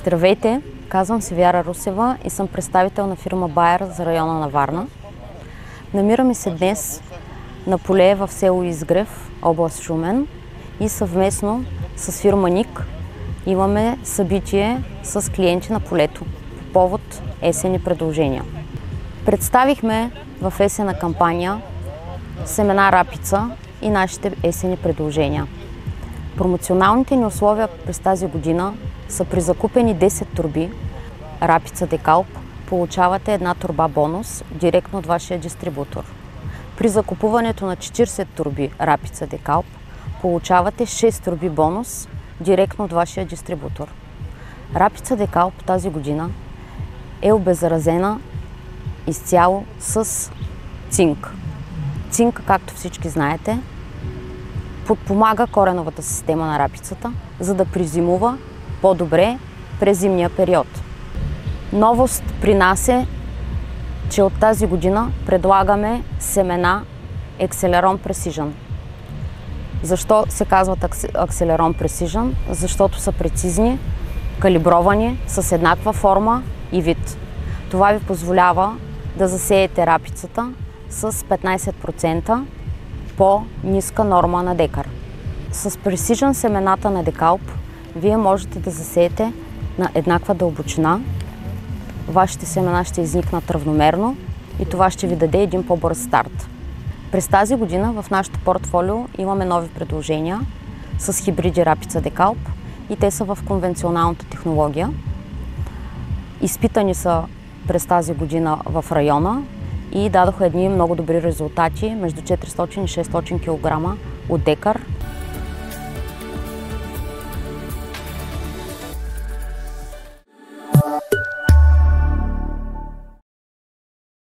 Здравейте, казвам се Вяра Русева и съм представител на фирма Bayer за района на Варна. Намираме се днес на поле в село Изгрев, област Шумен, и съвместно с фирма НИК имаме събитие с клиенти на полето по повод есенни предложения. Представихме в есенна кампания семена рапица и нашите есенни предложения. Промоционалните ни условия през тази година са: при закупени 10 торби рапица Декалп получавате една торба бонус директно от вашия дистрибутор. При закупуването на 40 торби рапица Декалп получавате 6 торби бонус директно от вашия дистрибутор. Рапица Декалп тази година е обеззаразена изцяло с цинк. Цинк, както всички знаете, подпомага кореновата система на рапицата, за да презимува по-добре през зимния период. Новост при нас е, че от тази година предлагаме семена Aceleron Precision. Защо се казват Aceleron Precision? Защото са прецизни, калибровани, с еднаква форма и вид. Това ви позволява да засеете рапицата с 15% по-ниска норма на декар. С Precision семената на Декалп вие можете да засеете на еднаква дълбочина. Вашите семена ще изникнат равномерно и това ще ви даде един по-бърз старт. През тази година в нашото портфолио имаме нови предложения с хибриди рапица Декалп и те са в конвенционалната технология. Изпитани са през тази година в района и дадоха едни много добри резултати, между 400 и 600 кг от декар.